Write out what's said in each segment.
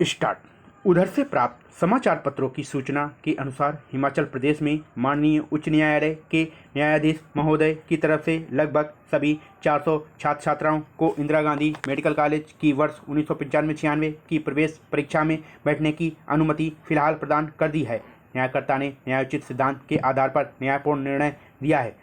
Start. उधर से प्राप्त समाचार पत्रों की सूचना के अनुसार हिमाचल प्रदेश में माननीय उच्च न्यायालय के न्यायाधीश महोदय की तरफ से लगभग सभी 400 छात्र छात्राओं को इंदिरा गांधी मेडिकल कॉलेज की वर्ष 1995-96 की प्रवेश परीक्षा में बैठने की अनुमति फिलहाल प्रदान कर दी है। न्यायकर्ता ने न्यायोचित सिद्धांत के आधार पर न्यायपूर्ण निर्णय दिया है।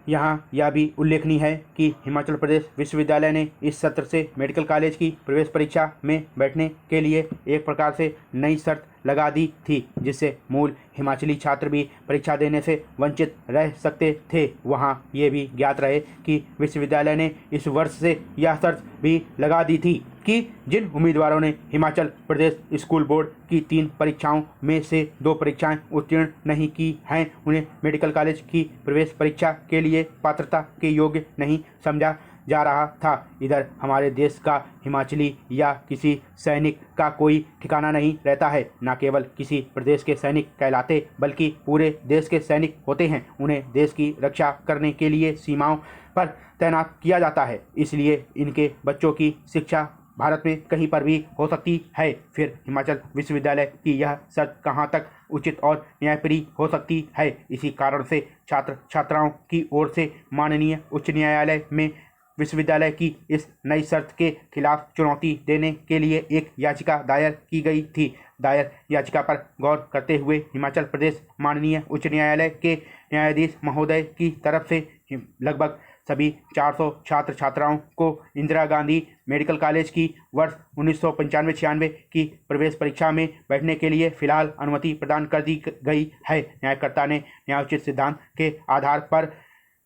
यहाँ यह भी उल्लेखनीय है कि हिमाचल प्रदेश विश्वविद्यालय ने इस सत्र से मेडिकल कॉलेज की प्रवेश परीक्षा में बैठने के लिए एक प्रकार से नई शर्त लगा दी थी, जिससे मूल हिमाचली छात्र भी परीक्षा देने से वंचित रह सकते थे। वहाँ ये भी ज्ञात रहे कि विश्वविद्यालय ने इस वर्ष से यह शर्त भी लगा दी थी कि जिन उम्मीदवारों ने हिमाचल प्रदेश स्कूल बोर्ड की 3 परीक्षाओं में से 2 परीक्षाएं उत्तीर्ण नहीं की हैं, उन्हें मेडिकल कॉलेज की प्रवेश परीक्षा के लिए पात्रता के योग्य नहीं समझा जा रहा था। इधर हमारे देश का हिमाचली या किसी सैनिक का कोई ठिकाना नहीं रहता है। न केवल किसी प्रदेश के सैनिक कहलाते बल्कि पूरे देश के सैनिक होते हैं। उन्हें देश की रक्षा करने के लिए सीमाओं पर तैनात किया जाता है। इसलिए इनके बच्चों की शिक्षा भारत में कहीं पर भी हो सकती है। फिर हिमाचल विश्वविद्यालय की यह शर्त कहाँ तक उचित और न्यायप्रिय हो सकती है। इसी कारण से छात्र छात्राओं की ओर से माननीय उच्च न्यायालय में विश्वविद्यालय की इस नई शर्त के खिलाफ चुनौती देने के लिए एक याचिका दायर की गई थी। दायर याचिका पर गौर करते हुए हिमाचल प्रदेश माननीय उच्च न्यायालय के न्यायाधीश महोदय की तरफ से लगभग सभी 400 छात्र छात्राओं को इंदिरा गांधी मेडिकल कॉलेज की वर्ष 1995-96 की प्रवेश परीक्षा में बैठने के लिए फिलहाल अनुमति प्रदान कर दी गई है। न्यायकर्ता ने न्यायोचित सिद्धांत के आधार पर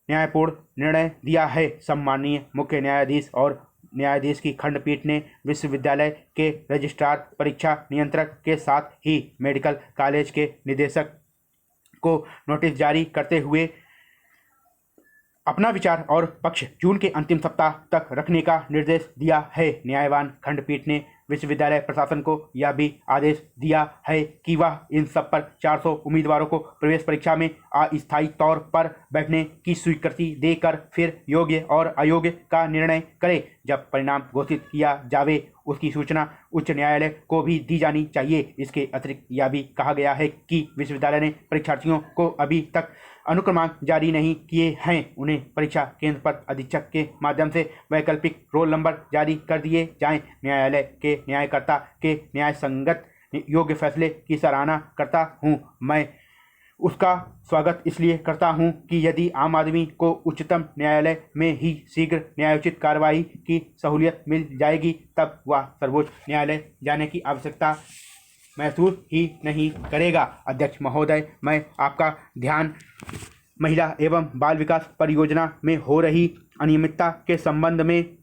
न्यायपूर्ण निर्णय दिया है। सम्माननीय मुख्य न्यायाधीश और न्यायाधीश की खंडपीठ ने विश्वविद्यालय के रजिस्ट्रार परीक्षा नियंत्रक के साथ ही मेडिकल कॉलेज के निदेशक को नोटिस जारी करते हुए अपना विचार और पक्ष जून के अंतिम सप्ताह तक रखने का निर्देश दिया है। न्यायवान खंडपीठ ने विश्वविद्यालय प्रशासन को यह भी आदेश दिया है कि वह इन सब पर 400 उम्मीदवारों को प्रवेश परीक्षा में अस्थायी तौर पर बैठने की स्वीकृति देकर फिर योग्य और अयोग्य का निर्णय करे। जब परिणाम घोषित किया जावे उसकी सूचना उच्च न्यायालय को भी दी जानी चाहिए। इसके अतिरिक्त यह भी कहा गया है कि विश्वविद्यालय ने परीक्षार्थियों को अभी तक अनुक्रमांक जारी नहीं किए हैं। उन्हें परीक्षा केंद्र पर अधीक्षक के माध्यम से वैकल्पिक रोल नंबर जारी कर दिए जाएं। न्यायालय के न्यायकर्ता के न्याय संगत योग्य फैसले की सराहना करता हूं। मैं उसका स्वागत इसलिए करता हूं कि यदि आम आदमी को उच्चतम न्यायालय में ही शीघ्र न्यायोचित कार्रवाई की सहूलियत मिल जाएगी तब वह सर्वोच्च न्यायालय जाने की आवश्यकता महसूस ही नहीं करेगा। अध्यक्ष महोदय, मैं आपका ध्यान महिला एवं बाल विकास परियोजना में हो रही अनियमितता के संबंध में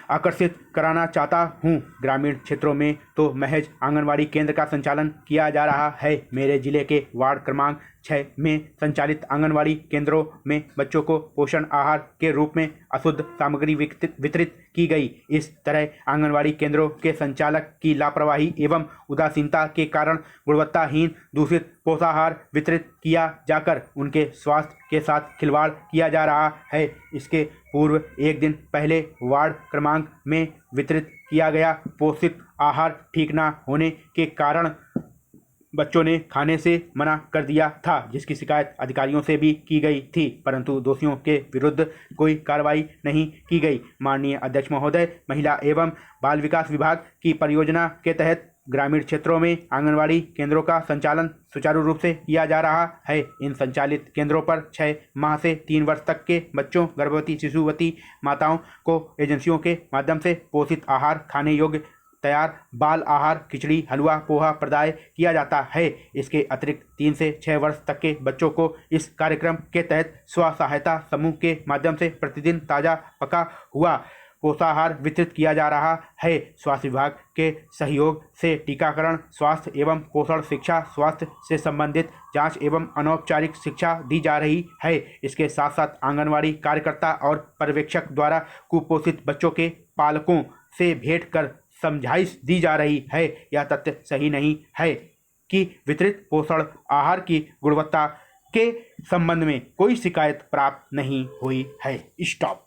आकर्षित कराना चाहता हूं। ग्रामीण क्षेत्रों में तो महज आंगनवाड़ी केंद्र का संचालन किया जा रहा है। मेरे जिले के वार्ड क्रमांक 6 में संचालित आंगनवाड़ी केंद्रों में बच्चों को पोषण आहार के रूप में अशुद्ध सामग्री वितरित की गई। इस तरह आंगनवाड़ी केंद्रों के संचालक की लापरवाही एवं उदासीनता के कारण गुणवत्ताहीन दूषित पोषाहार वितरित किया जाकर उनके स्वास्थ्य के साथ खिलवाड़ किया जा रहा है। इसके पूर्व एक दिन पहले वार्ड क्रमांक में वितरित किया गया पोषित आहार ठीक न होने के कारण बच्चों ने खाने से मना कर दिया था, जिसकी शिकायत अधिकारियों से भी की गई थी, परंतु दोषियों के विरुद्ध कोई कार्रवाई नहीं की गई। माननीय अध्यक्ष महोदय, महिला एवं बाल विकास विभाग की परियोजना के तहत ग्रामीण क्षेत्रों में आंगनवाड़ी केंद्रों का संचालन सुचारू रूप से किया जा रहा है। इन संचालित केंद्रों पर 6 माह से 3 वर्ष तक के बच्चों, गर्भवती शिशुवती माताओं को एजेंसियों के माध्यम से पोषित आहार, खाने योग्य तैयार बाल आहार, खिचड़ी, हलवा, पोहा प्रदाय किया जाता है। इसके अतिरिक्त 3 से 6 वर्ष तक के बच्चों को इस कार्यक्रम के तहत स्व सहायता समूह के माध्यम से प्रतिदिन ताज़ा पका हुआ पोषाहार वितरित किया जा रहा है। स्वास्थ्य विभाग के सहयोग से टीकाकरण, स्वास्थ्य एवं पोषण शिक्षा, स्वास्थ्य से संबंधित जांच एवं अनौपचारिक शिक्षा दी जा रही है। इसके साथ साथ आंगनवाड़ी कार्यकर्ता और पर्यवेक्षक द्वारा कुपोषित बच्चों के पालकों से भेंट कर समझाइश दी जा रही है। यह तथ्य सही नहीं है कि वितरित पोषण आहार की गुणवत्ता के संबंध में कोई शिकायत प्राप्त नहीं हुई है। स्टॉप।